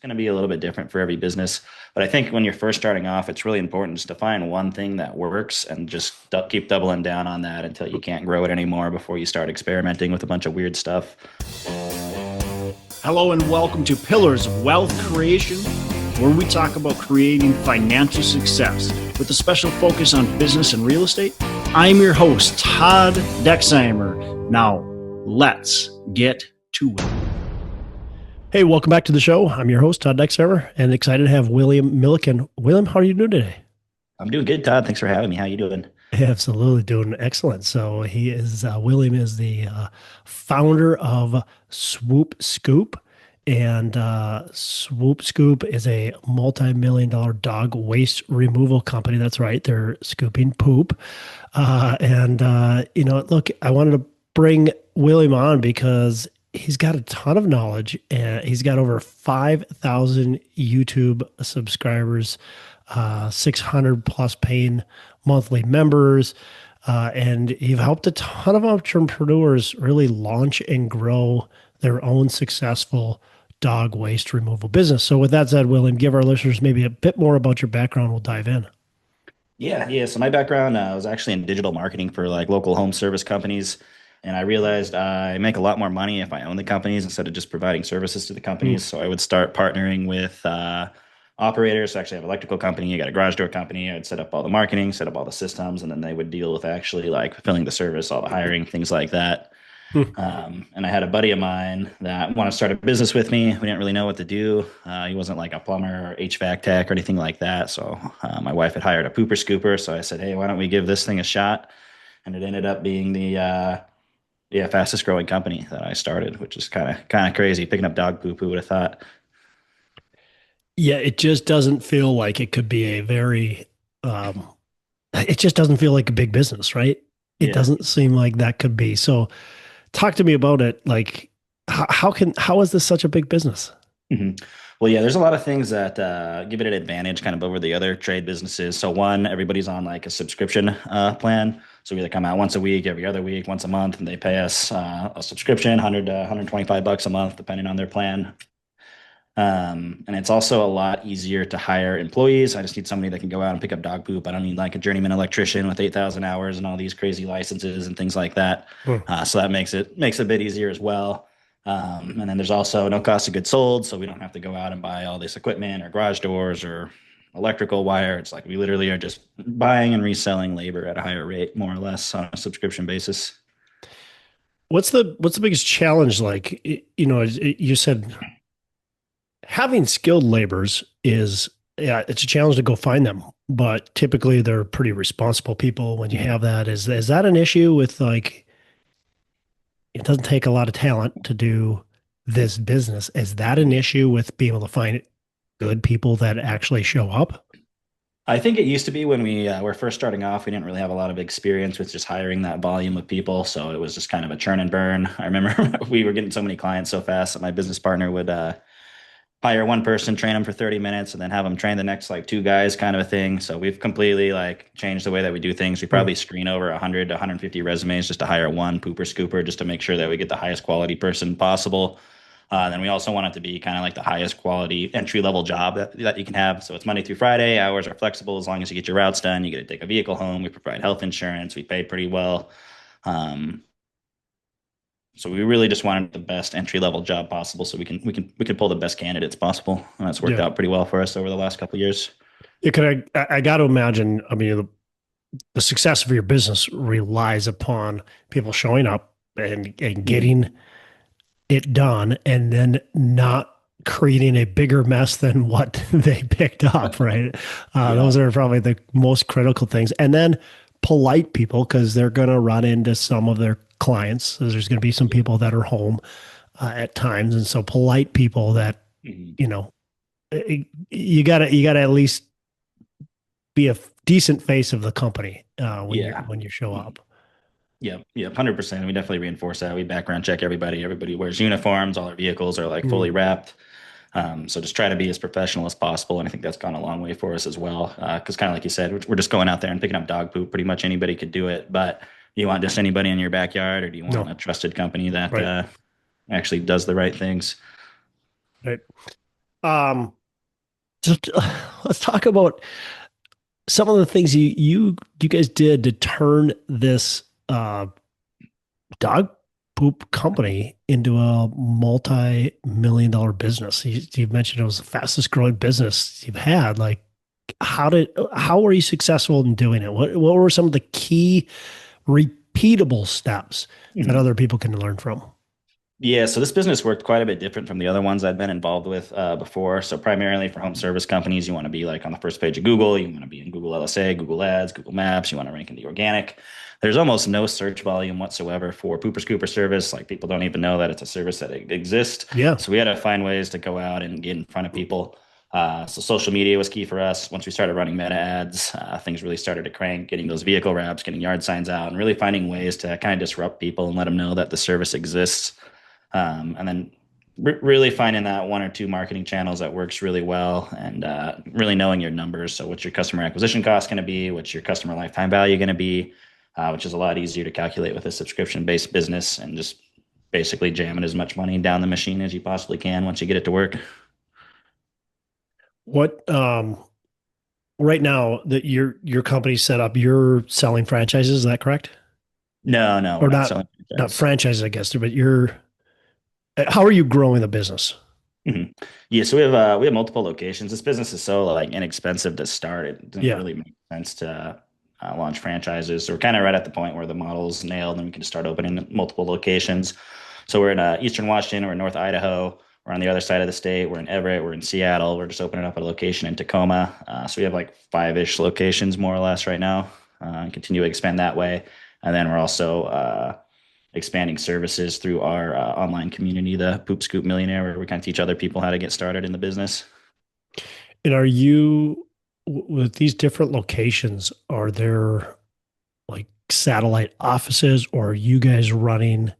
it's going to be a little bit different for every business. But I think when you're first starting off, it's really important just to find one thing that works and just keep doubling down on that until you can't grow it anymore before you start experimenting with a bunch of weird stuff. Hello and welcome to Pillars of Wealth Creation, where we talk about creating financial success with a special focus on business and real estate. I'm your host, Todd Dexheimer. Now, let's get to it. Hey, welcome back to the show. I'm your host, Todd Dexheimer, and excited to have William Milliken. William, how are you doing today? I'm doing good, Todd. Thanks for having me. How you doing? Absolutely doing excellent. So William is the founder of Swoop Scoop, and Swoop Scoop is a multi-million-dollar dog waste removal company. That's right. They're scooping poop. Look, I wanted to bring William on because he's got a ton of knowledge and he's got over 5,000 YouTube subscribers, 600 plus paying monthly members. And you've helped a ton of entrepreneurs really launch and grow their own successful dog waste removal business. So with that said, William, give our listeners maybe a bit more about your background. We'll dive in. Yeah. So my background was actually in digital marketing for like local home service companies. And I realized I make a lot more money if I own the companies instead of just providing services to the companies. So I would start partnering with operators. So I actually have an electrical company. I got a garage door company. I'd set up all the marketing, set up all the systems, and then they would deal with actually like fulfilling the service, all the hiring, things like that. Hmm. And I had a buddy of mine that wanted to start a business with me. We didn't really know what to do. He wasn't like a plumber or HVAC tech or anything like that. So my wife had hired a pooper scooper. So I said, hey, why don't we give this thing a shot? And it ended up being the fastest growing company that I started, which is kind of crazy. Picking up dog poop, who would have thought? Yeah, it just doesn't feel like it could be a very, it just doesn't feel like a big business, right? It Yeah. doesn't seem like that could be. So talk to me about it. Like, how is this such a big business? hmm Well, yeah, there's a lot of things that give it an advantage kind of over the other trade businesses. So one, everybody's on like a subscription plan. So we either come out once a week, every other week, once a month, and they pay us a subscription, 100 to 125 bucks a month, depending on their plan. And it's also a lot easier to hire employees. I just need somebody that can go out and pick up dog poop. I don't need like a journeyman electrician with 8,000 hours and all these crazy licenses and things like that. Hmm. So that makes it a bit easier as well. And then there's also no cost of goods sold, so we don't have to go out and buy all this equipment or garage doors or electrical wire. It's like we literally are just buying and reselling labor at a higher rate, more or less, on a subscription basis. What's the biggest challenge? Like, you said having skilled laborers is, yeah, it's a challenge to go find them, but typically they're pretty responsible people when you have that. Is that an issue with like, it doesn't take a lot of talent to do this business? Is that an issue with being able to find good people that actually show up? I think it used to be when we were first starting off, we didn't really have a lot of experience with just hiring that volume of people. So it was just kind of a churn and burn. I remember we were getting so many clients so fast that my business partner would hire one person, train them for 30 minutes, and then have them train the next like two guys kind of a thing. So we've completely like changed the way that we do things. We Hmm. probably screen over 100 to 150 resumes just to hire one pooper scooper just to make sure that we get the highest quality person possible. Then we also want it to be kind of like the highest quality entry level job that you can have. So it's Monday through Friday. Hours are flexible as long as you get your routes done. You get to take a vehicle home. We provide health insurance. We pay pretty well. Um, so we really just wanted the best entry level job possible, so we can pull the best candidates possible, and that's worked Yeah. out pretty well for us over the last couple of years. Yeah, I got to imagine, I mean, the success of your business relies upon people showing up and Mhm. getting it done and then not creating a bigger mess than what they picked up, right? Yeah, Those are probably the most critical things. And then polite people, because they're going to run into some of their clients. So there's going to be some people that are home at times. And so polite people that, Mhm. you know, you gotta at least be a decent face of the company Yeah, when you show Mhm. up. Yeah, 100%. We definitely reinforce that. We background check everybody. Everybody wears uniforms. All our vehicles are like fully Mm. wrapped. So just try to be as professional as possible, and I think that's gone a long way for us as well. Because kind of like you said, we're just going out there and picking up dog poop. Pretty much anybody could do it, but you want just anybody in your backyard, or do you want No, a trusted company that right, actually does the right things? right. Um, just let's talk about some of the things you guys did to turn this dog poop company into a multi-million-dollar business. You mentioned it was the fastest growing business you've had. Like, how were you successful in doing it? What were some of the key repeatable steps that Mhm. other people can learn from? Yeah, so this business worked quite a bit different from the other ones I'd been involved with before. So primarily for home service companies, you want to be like on the first page of Google, you want to be in Google LSA, Google Ads, Google Maps, you want to rank in the organic. There's almost no search volume whatsoever for pooper scooper service. Like people don't even know that it's a service that exists. Yeah. So we had to find ways to go out and get in front of people. So social media was key for us. Once we started running meta ads, things really started to crank, getting those vehicle wraps, getting yard signs out, and really finding ways to kind of disrupt people and let them know that the service exists. And then really finding that one or two marketing channels that works really well and really knowing your numbers. So what's your customer acquisition cost going to be? What's your customer lifetime value going to be? Which is a lot easier to calculate with a subscription-based business and just basically jamming as much money down the machine as you possibly can once you get it to work. What right now that your company's set up, you're selling franchises, is that correct? No, no, we're Or not not selling not franchise. franchises, I guess, but you're how are you growing the business? Mhm. Yeah, so we have multiple locations. This business is so like inexpensive to start. It didn't Yeah. really make sense to launch franchises. So we're kind of right at the point where the model's nailed, and we can start opening multiple locations. So we're in Eastern Washington, we're in North Idaho, we're on the other side of the state, we're in Everett, we're in Seattle. We're just opening up a location in Tacoma. So we have like five-ish locations more or less right now, and continue to expand that way. And then we're also expanding services through our online community, the Poop Scoop Millionaire, where we kind of teach other people how to get started in the business. And are you with these different locations, are there like satellite offices or are you guys running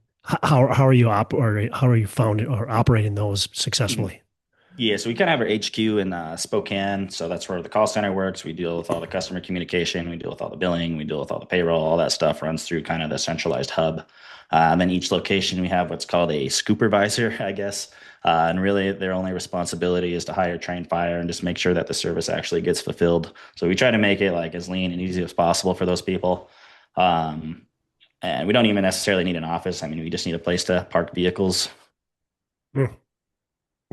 how are you operating how are you founding or operating those Mhm. successfully? Yeah, so we kind of have our HQ in Spokane. So that's where the call center works. We deal with all the customer communication, we deal with all the billing, we deal with all the payroll, all that stuff runs through kind of the centralized hub. And then each location, we have what's called a supervisor, I guess. And really, their only responsibility is to hire, train, fire, and just make sure that the service actually gets fulfilled. So we try to make it like as lean and easy as possible for those people. Um, and we don't even necessarily need an office. I mean, we just need a place to park vehicles. Hmm,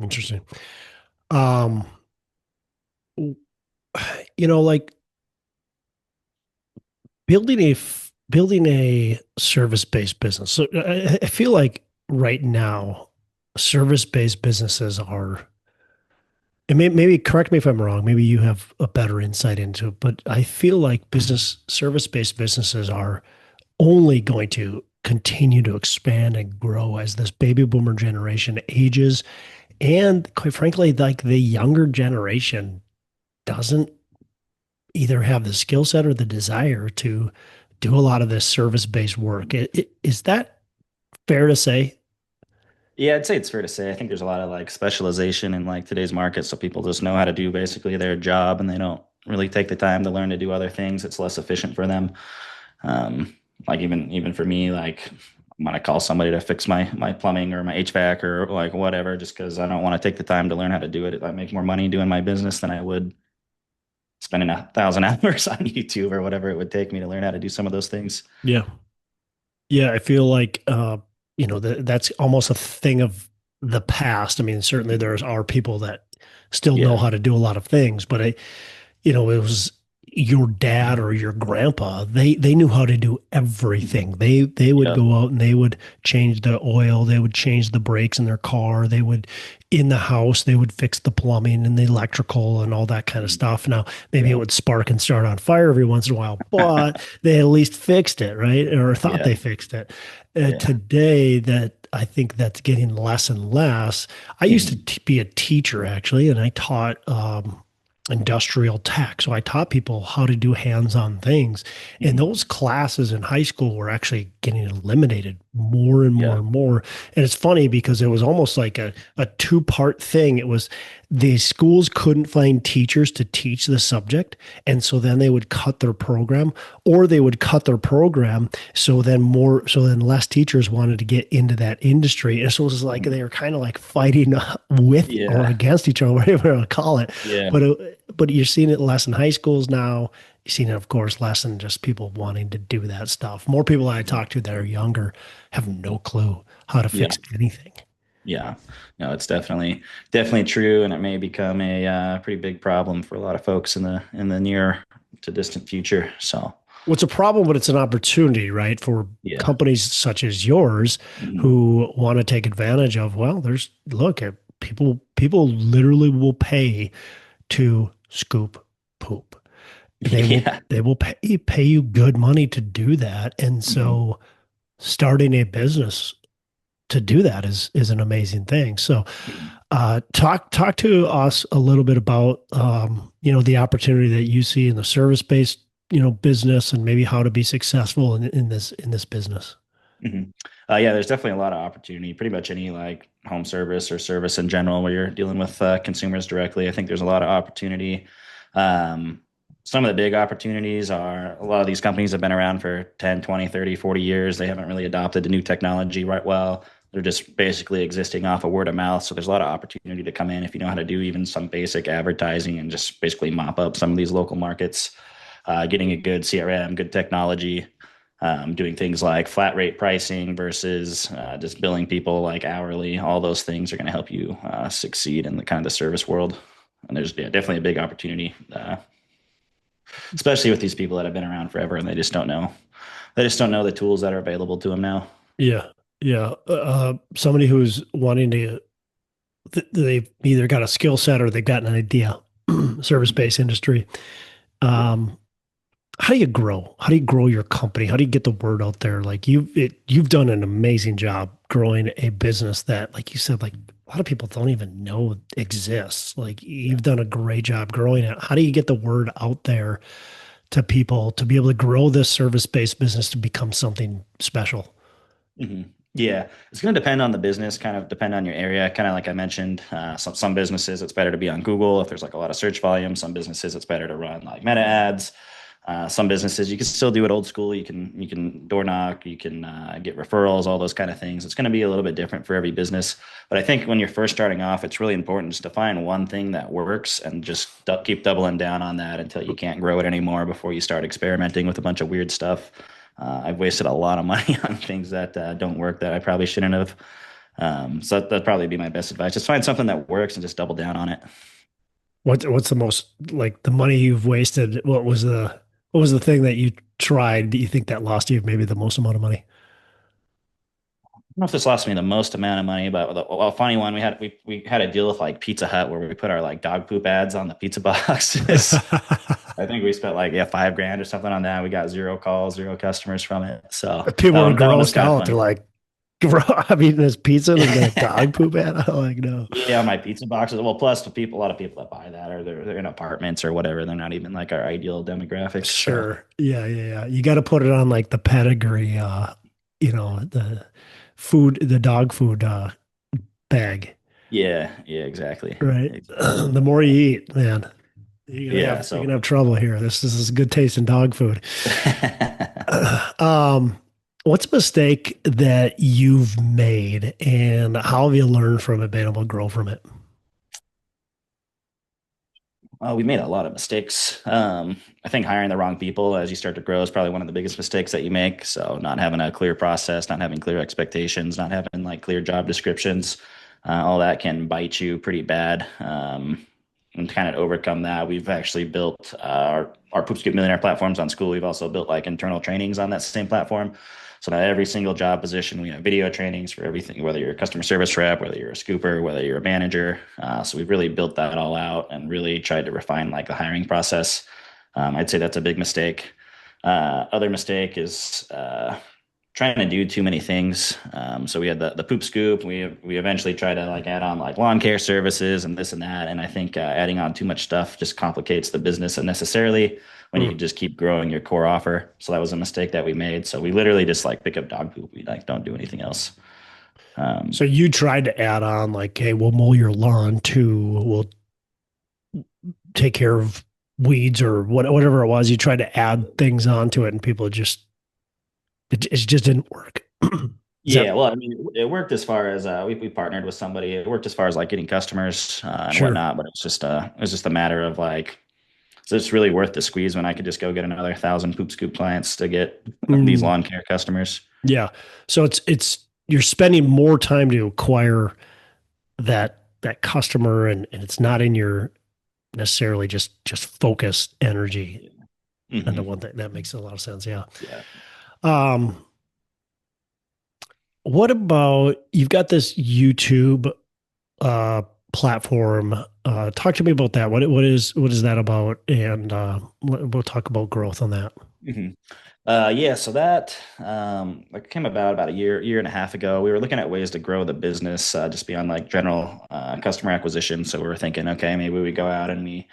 interesting. Um, like building a service-based business. So I feel like right now service-based businesses are and maybe correct me if I'm wrong. Maybe you have a better insight into it, but I feel like business service-based businesses are only going to continue to expand and grow as this baby boomer generation ages. And quite frankly, like the younger generation doesn't either have the skill set or the desire to do a lot of this service based work. Is that fair to say? Yeah, I'd say it's fair to say. I think there's a lot of like specialization in like today's market. So people just know how to do basically their job and they don't really take the time to learn to do other things. It's less efficient for them. Um, like even for me, like I'm gonna call somebody to fix my plumbing or my HVAC or like whatever, just because I don't want to take the time to learn how to do it. I make more money doing my business than I would spending 1,000 hours on YouTube or whatever it would take me to learn how to do some of those things. Yeah. Yeah. I feel like, that's almost a thing of the past. I mean, certainly there are people that still know Yeah. how to do a lot of things, but it was your dad or your grandpa. They knew how to do everything. They would Yeah. go out and they would change the oil, they would change the brakes in their car, they would in the house, they would fix the plumbing and the electrical and all that kind of stuff. Now, maybe it Yeah. would spark and start on fire every once in a while, but they at least fixed it, right? Or thought Yeah. they fixed it. Yeah. Today, that I think that's getting less and less. I used to Mhm. be a teacher actually, and I taught industrial tech. So I taught people how to do hands-on things. And Mhm. those classes in high school were actually getting eliminated more and more Yeah. and more. And it's funny because it was almost like a two-part thing. It was the schools couldn't find teachers to teach the subject. And so then they would cut their program, or they would cut their program. So then less teachers wanted to get into that industry. And so it was like Mhm. they were kind of like fighting with or Yeah. against each other, whatever you want to call it. Yeah. But you're seeing it less in high schools now. You're seeing it, of course, less in just people wanting to do that stuff. More people I talk to that are younger have no clue how to Yeah. fix anything. Yeah. No, it's definitely true, and it may become a pretty big problem for a lot of folks in the near to distant future. So, What's a problem, but it's an opportunity, right? For yeah. companies such as yours Mhm. who want to take advantage of, well, people literally will pay to scoop poop. Yeah. They will pay you good money to do that. And Mhm. so starting a business to do that is an amazing thing. So, Mhm. talk to us a little bit about the opportunity that you see in the service based business, and maybe how to be successful in this business. Mhm. Yeah, there's definitely a lot of opportunity. Pretty much any like home service or service in general where you're dealing with consumers directly. I think there's a lot of opportunity. Um, some of the big opportunities are a lot of these companies have been around for 10, 20, 30, 40 years. They haven't really adopted the new technology right well. They're just basically existing off of word of mouth. So there's a lot of opportunity to come in if you know how to do even some basic advertising and just basically mop up some of these local markets, getting a good CRM, good technology, doing things like flat rate pricing versus just billing people like hourly. All those things are going to help you succeed in the kind of the service world. And there's definitely a big opportunity, especially with these people that have been around forever and they just don't know. They just don't know the tools that are available to them now. Yeah, yeah. Somebody who's wanting to, they've either got a skill set or they've got an idea. Service based industry. Yeah. Um, how do you grow? How do you grow your company? How do you get the word out there? Like you've done an amazing job growing a business that, like you said, like a lot of people don't even know exists. Like Yeah. you've done a great job growing it. How do you get the word out there to people to be able to grow this service-based business to become something special? hmm Yeah, it's going to depend on the business, kind of depend on your area. Kind of like I mentioned, some businesses it's better to be on Google if there's like a lot of search volume. Some businesses it's better to run like meta ads. Some businesses you can still do it old school. You can door knock, you can get referrals, all those kind of things. It's going to be a little bit different for every business. But I think when you're first starting off, it's really important just to find one thing that works and just keep doubling down on that until you can't grow it anymore before you start experimenting with a bunch of weird stuff. I've wasted a lot of money on things that don't work that I probably shouldn't have. So that'd probably be my best advice. Just find something that works and just double down on it. What's the most, like, the money you've wasted? What was the thing that you tried that you think that lost you maybe the most amount of money? Don't know if this lost me the most amount of money, but a funny one we had a deal with like Pizza Hut where we put our like dog poop ads on the pizza boxes. I think we spent like 5 grand or something on that. We got zero calls, zero customers from it. So People were that one was grossed kind of out. They're funny. like, bro, I'm eating this pizza and there's got a dog poop at. I'm like, no. Yeah, my pizza boxes. Well, plus the people, a lot of people that buy that are they're in apartments or whatever. They're not even like our ideal demographics. So Sure. Yeah, yeah, yeah. You got to put it on like the pedigree, the dog food bag, yeah, yeah, exactly, right? exactly. The more Yeah, you eat, man, yeah. you're So gonna have trouble here. This is good taste in dog food. Um, what's a mistake that you've made, and how have you learned from it, been able to grow from it? we made a lot of mistakes. I think hiring the wrong people as you start to grow is probably one of the biggest mistakes that you make. So not having a clear process, not having clear expectations, not having like clear job descriptions, all that can bite you pretty bad. And to kind of overcome that, we've actually built our Poops Get Millionaire platforms on school. We've also built like internal trainings on that same platform. So now every single job position, we have video trainings for everything, whether you're a customer service rep, whether you're a scooper, whether you're a manager. So we've really built that all out and really tried to refine like the hiring process. I'd say that's a big mistake. Other mistake is trying to do too many things. So we had the poop scoop. We eventually tried to like add on like lawn care services and this and that. And I think adding on too much stuff just complicates the business unnecessarily when you Hmm. can just keep growing your core offer. So that was a mistake that we made. So we literally just like pick up dog poop. We like don't do anything else. So Um, you tried to add on like, hey, we'll mow your lawn too. We'll take care of weeds or whatever it was. You tried to add things onto it, and people just it just didn't work. Is that Yeah, well, I mean, it worked as far as we partnered with somebody. It worked as far as like getting customers and sure? whatnot, but it's just a matter of like, so it's really worth the squeeze when I could just go get another 1,000 poop scoop clients to get these Mm, lawn care customers. yeah. So it's you're spending more time to acquire that customer, and it's not in your necessarily just focused energy. Yeah. And the Hmm. one thing that makes a lot of sense. Yeah. Yeah. Um, what about you've got this YouTube uh platform? Talk to me about that. What is that about? And we'll talk about growth on that. Hmm. Yeah, so that like came about a year and a half ago. We were looking at ways to grow the business just beyond like general customer acquisition. So we were thinking, okay, maybe we go out and we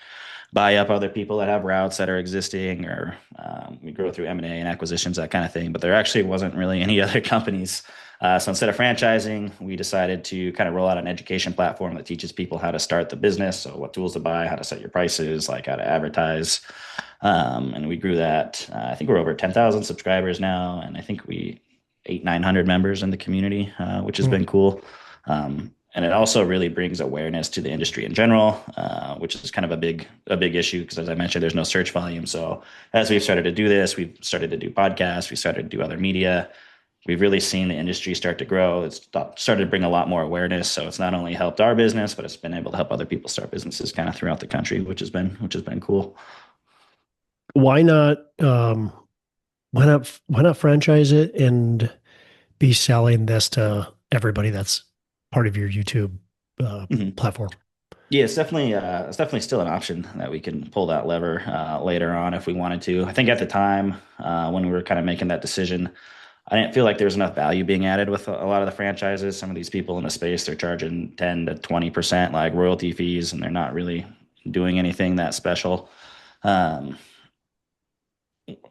buy up other people that have routes that are existing, or we grow through M&A and acquisitions, that kind of thing. But there actually wasn't really any other companies. So instead of franchising, we decided to kind of roll out an education platform that teaches people how to start the business. So what tools to buy, how to set your prices, like how to advertise. And we grew that. I think we're over 10,000 subscribers now. And I think we 900 members in the community, which has Hmm. been cool. And it also really brings awareness to the industry in general, which is kind of a big issue because, as I mentioned, there's no search volume. So as we've started to do this, we've started to do podcasts, we started to do other media. We've really seen the industry start to grow. It's started to bring a lot more awareness. So it's not only helped our business, but it's been able to help other people start businesses kind of throughout the country, which has been cool. Why not? Why not franchise it and be selling this to everybody that's part of your YouTube uh, Mhm. platform? Yeah, it's definitely still an option that we can pull that lever later on if we wanted to. I think at the time when we were kind of making that decision, I didn't feel like there was enough value being added with a lot of the franchises. Some of these people in the space, they're charging 10 to 20% like royalty fees, and they're not really doing anything that special. Um,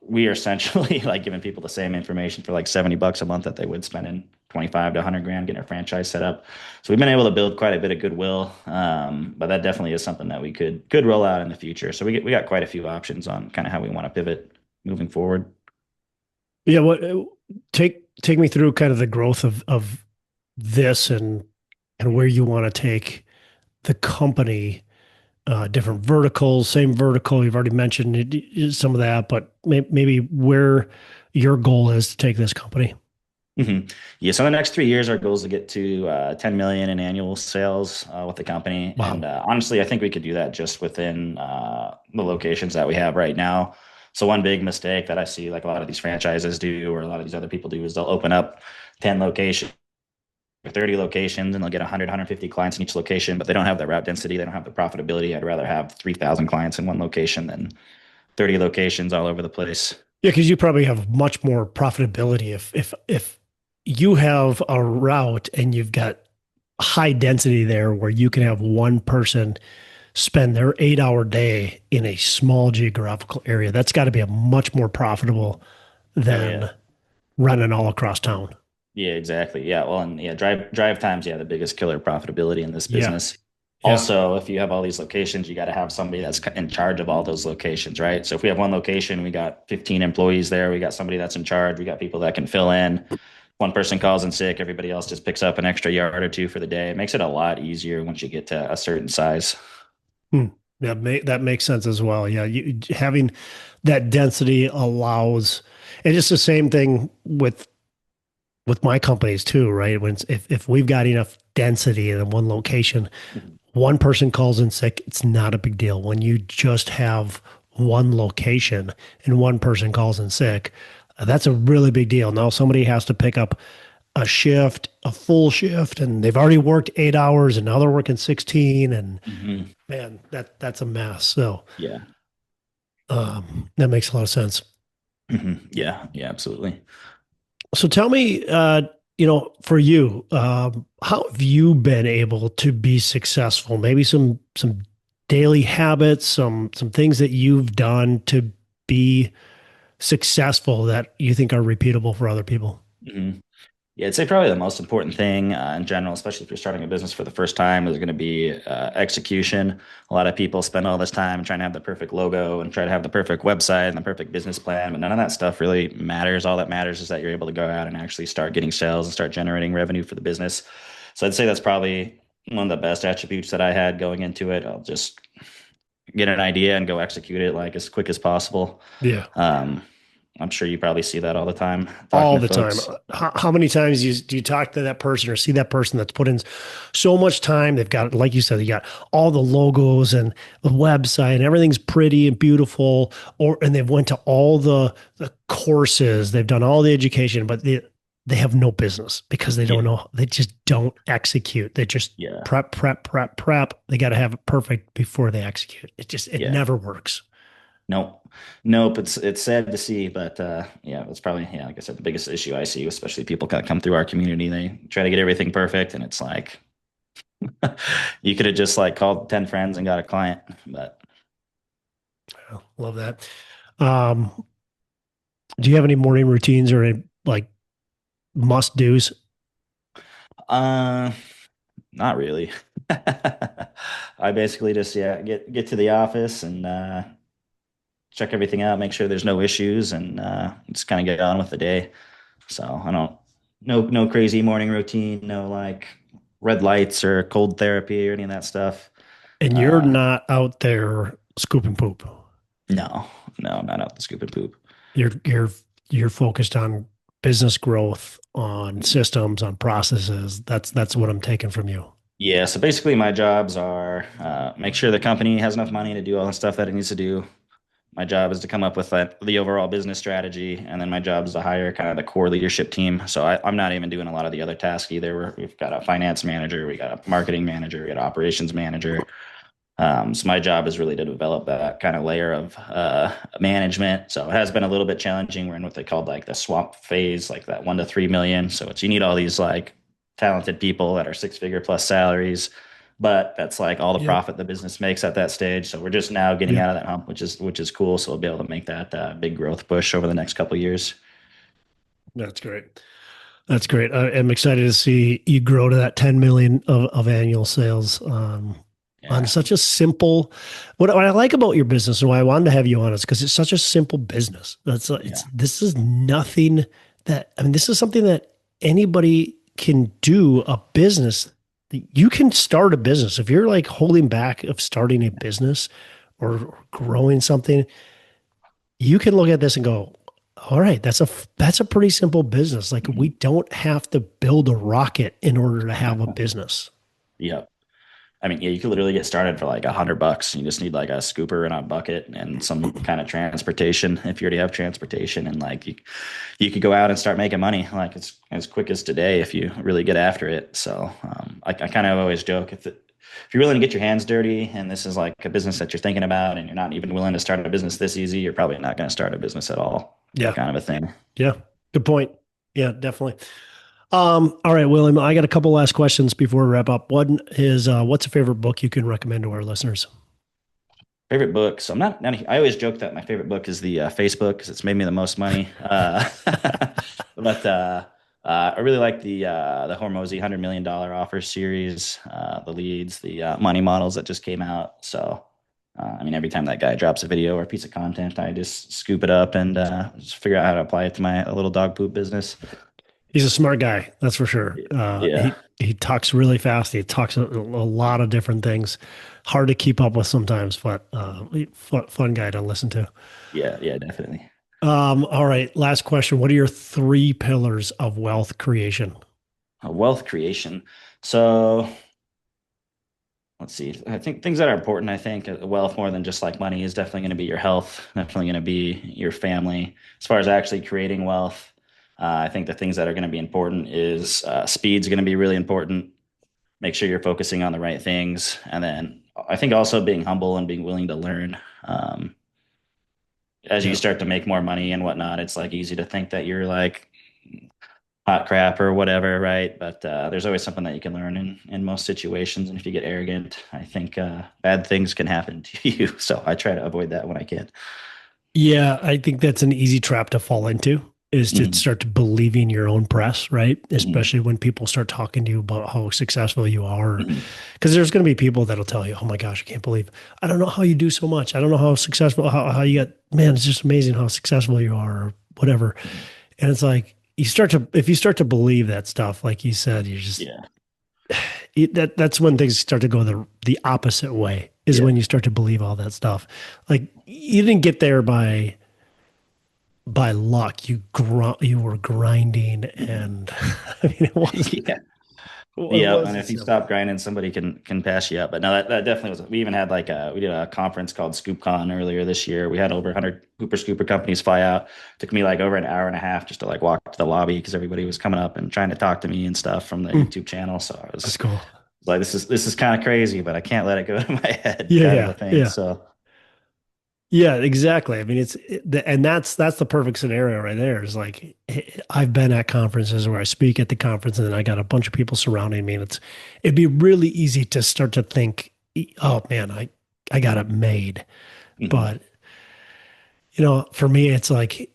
we are essentially like giving people the same information for like 70 bucks a month that they would spend in 25 to 100 grand getting a franchise set up. So we've been able to build quite a bit of goodwill. But that definitely is something that we could roll out in the future. So we got quite a few options on kind of how we want to pivot moving forward. Yeah, take me through kind of the growth of this and where you want to take the company, different verticals, same vertical. You've already mentioned some of that, but maybe where your goal is to take this company. Hmm. Yeah, so in the next 3 years, our goal is to get to 10 million in annual sales with the company. And Wow. honestly, I think we could do that just within the locations that we have right now. So one big mistake that I see like a lot of these franchises do, or a lot of these other people do, is they'll open up 10 locations or 30 locations and they'll get 100, 150 clients in each location, but they don't have the route density. They don't have the profitability. I'd rather have 3,000 clients in one location than 30 locations all over the place. Yeah, because you probably have much more profitability if you have a route and you've got high density there where you can have one person spend their 8 hour day in a small geographical area. That's got to be a much more profitable Oh, yeah. than running all across town. Yeah, exactly. Yeah. Well, and yeah, drive times, yeah, the biggest killer profitability in this Yeah. business. Yeah. Also, if you have all these locations, you got to have somebody that's in charge of all those locations, right? So if we have one location, we got 15 employees there, we got somebody that's in charge, we got people that can fill in. One person calls in sick, everybody else just picks up an extra yard or two for the day. It makes it a lot easier once you get to a certain size. Hmm. That makes sense as well. Yeah, having that density allows, and it's the same thing with my companies too, right? If we've got enough density in one location, Mhm. one person calls in sick, it's not a big deal. When you just have one location and one person calls in sick, that's a really big deal. Now somebody has to pick up a shift, a full shift, and they've already worked 8 hours and now they're working 16. And Mhm. man, that's a mess. So Yeah. that makes a lot of sense. Mhm. Yeah. Yeah, absolutely. So tell me, for you, how have you been able to be successful? Maybe some daily habits, some things that you've done to be successful that you think are repeatable for other people. Mhm. Yeah, I'd say probably the most important thing in general, especially if you're starting a business for the first time, is going to be execution. A lot of people spend all this time trying to have the perfect logo and try to have the perfect website and the perfect business plan, but none of that stuff really matters. All that matters is that you're able to go out and actually start getting sales and start generating revenue for the business. So I'd say that's probably one of the best attributes that I had going into it. I'll just get an idea and go execute it like as quick as possible. Yeah. Um, I'm sure you probably see that all the time talking All to the time. folks. How many times do you talk to that person or see that person that's put in so much time? They've got, like you said, you got all the logos and the website and everything's pretty and beautiful, and they've went to all the courses, they've done all the education, but they have no business because they don't Yeah, know, they just don't execute. They just yeah, prep, prep, prep, prep. They got to have it perfect before they execute. It yeah. never works. Nope. Nope. It's sad to see, but yeah, it's probably yeah, like I said, the biggest issue I see, especially people kind of come through our community. They try to get everything perfect, and it's like you could have just like called 10 friends and got a client. But Love that. Um, do you have any morning routines or any like must do's? uh not really. I basically just yeah, get to the office and check everything out, make sure there's no issues, and just kind of get on with the day. So I don't no crazy morning routine, no like red lights or cold therapy or any of that stuff. And you're Uh, not out there scooping poop. no, no, I'm not out the scoop and poop. You're focused on business growth, on systems, on processes. That's what I'm taking from you. Yeah, so basically my jobs are make sure the company has enough money to do all the stuff that it needs to do. My job is to come up with the overall business strategy, and then my job is to hire kind of the core leadership team. So I'm not even doing a lot of the other tasks either. We've got a finance manager, we got a marketing manager, we got an operations manager. So my job is really to develop that kind of layer of management. So it has been a little bit challenging. We're in what they called like the swamp phase, like that 1 to 3 million. So it's you need all these like talented people that are six-figure plus salaries, but that's like all the Yep. profit the business makes at that stage. So we're just now getting Yep. out of that hump, which is cool. So we'll be able to make that big growth push over the next couple of years. That's great. That's great. I'm excited to see you grow to that 10 million of annual sales on Yeah, such a simple. What I like about your business and why I wanted to have you on is because it's such a simple business. yeah, This is nothing that I mean. This is something that anybody can do. A business you can start a business if you're like holding back of starting a business or growing something. You can look at this and go, all right, that's a pretty simple business. Like we mhm, don't have to build a rocket in order to have a business. yeah. I mean, yeah, you could literally get started for like $100. You just need like a scooper and a bucket and some kind of transportation. If you already have transportation, and like you could go out and start making money like it's as quick as today if you really get after it. So I kind of always joke if you're willing to get your hands dirty and this is like a business that you're thinking about and you're not even willing to start a business this easy, you're probably not going to start a business at all. Yeah. Kind of a thing. Yeah. Good point. Yeah, definitely. All right, William, I got a couple last questions before we wrap up. One is what's a favorite book you can recommend to our listeners? Favorite book. So I'm not I always joke that my favorite book is the Facebook because it's made me the most money. But I really like the Hormozi $100 million offer series, the leads, the money models that just came out. So I mean, every time that guy drops a video or a piece of content, I just scoop it up and just figure out how to apply it to my little dog poop business. He's a smart guy, that's for sure. Yeah, He talks really fast. He talks a lot of different things. Hard to keep up with sometimes, but fun guy to listen to. yeah, yeah, definitely. All right, last question. What are your three pillars of wealth creation? Wealth creation. So let's see. I think things that are important, I think wealth more than just like money is definitely going to be your health, definitely going to be your family. As far as actually creating wealth, I think the things that are going to be important is speed's going to be really important. Make sure you're focusing on the right things. And then I think also being humble and being willing to learn. As you Yeah. start to make more money and whatnot, it's like easy to think that you're like hot crap or whatever, right? But there's always something that you can learn in most situations. And if you get arrogant, I think bad things can happen to you. So I try to avoid that when I can. Yeah, I think that's an easy trap to fall into is to Mhm, start to believing your own press, right? mhm, Especially when people start talking to you about how successful you are. mhm. Because there's going to be people that'll tell you, oh my gosh, I can't believe, I don't know how you do so much. I don't know how successful, how you got, man, it's just amazing how successful you are or whatever. Mhm. And it's like, if you start to believe that stuff, like you said, you just, Yeah. that's when things start to go the opposite way is Yeah. when you start to believe all that stuff. Like you didn't get there by luck. You were grinding Mhm. and I mean Yeah. it Yeah, and wasn't if you simple. stop grinding, somebody can pass you up. But no, that definitely was. We even had like we did a conference called ScoopCon earlier this year. We had over 100 Hooper Scooper companies fly out. Took me like over an hour and a half just to like walk to the lobby because everybody was coming up and trying to talk to me and stuff from the Hmm, YouTube channel. So I that's was cool. like, this is kind of crazy, but I can't let it go to my head, Yeah, kind of a yeah, thing. yeah. So Yeah, exactly. I mean, and that's the perfect scenario right there. Is like I've been at conferences where I speak at the conference, and then I got a bunch of people surrounding me, and it'd be really easy to start to think, oh man, I got it made. mhm. But for me, it's like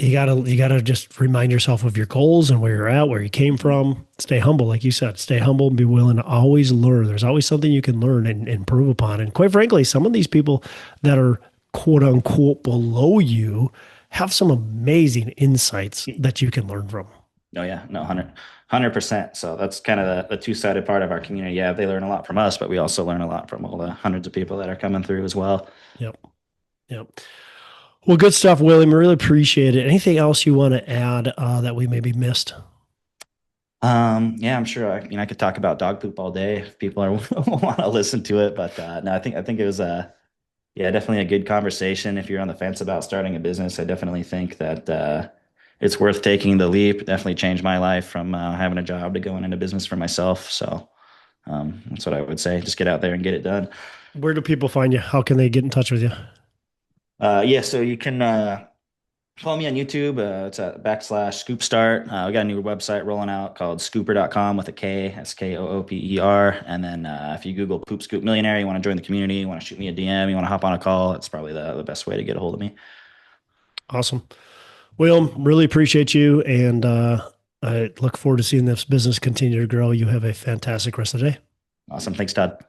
you gotta just remind yourself of your goals and where you're at, where you came Mhm. from. Stay humble, like you said. Stay humble and be willing to always learn. There's always something you can learn and improve upon. And quite frankly, some of these people that are quote unquote below you have some amazing insights that you can learn from. Oh yeah, no, 100%. So that's kind of the two-sided part of our community. Yeah, they learn a lot from us, but we also learn a lot from all the hundreds of people that are coming through as well. Yep. Yep. Well, good stuff, William. I really appreciate it. Anything else you want to add that we maybe missed? Yeah, I'm sure. I could talk about dog poop all day if people are want to listen to it. But no, I think it was yeah, definitely a good conversation. If you're on the fence about starting a business, I definitely think that it's worth taking the leap. It definitely changed my life from having a job to going into business for myself. So that's what I would say. Just get out there and get it done. Where do people find you? How can they get in touch with you? Yeah, so you can follow me on YouTube. It's at /Scoop Start. We got a new website rolling out called scooper.com with a K, SKOOPER. And then if you Google Poop Scoop Millionaire, you want to join the community, you want to shoot me a DM, you want to hop on a call, it's probably the best way to get a hold of me. Awesome. William, really appreciate you. And I look forward to seeing this business continue to grow. You have a fantastic rest of the day. Awesome. Thanks, Todd.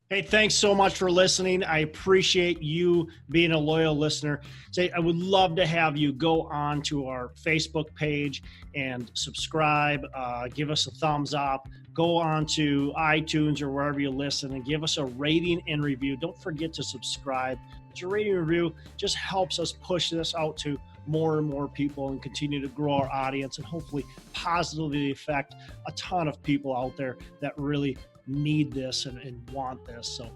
Hey, thanks so much for listening. I appreciate you being a loyal listener. Say, I would love to have you go on to our Facebook page and subscribe. Give us a thumbs up. Go on to iTunes or wherever you listen and give us a rating and review. Don't forget to subscribe. But your rating and review just helps us push this out to more and more people and continue to grow our audience and hopefully positively affect a ton of people out there that really need this and want this. So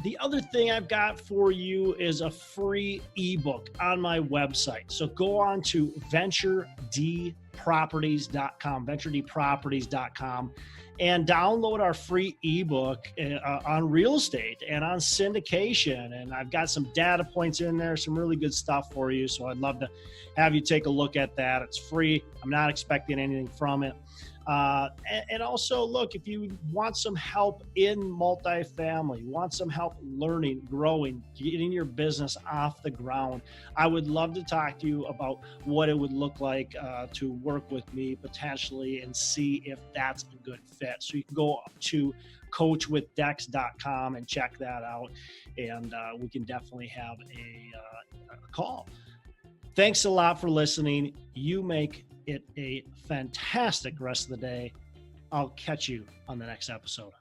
the other thing I've got for you is a free ebook on my website. So go on to venturedproperties.com, and download our free ebook on real estate and on syndication. And I've got some data points in there, some really good stuff for you. So I'd love to have you take a look at that. It's free. I'm not expecting anything from it. And also, look, if you want some help in multifamily, want some help learning, growing, getting your business off the ground, I would love to talk to you about what it would look like to work with me potentially and see if that's a good fit. So you can go to coachwithdex.com and check that out. And we can definitely have a call. Thanks a lot for listening. You make it a fantastic rest of the day. I'll catch you on the next episode.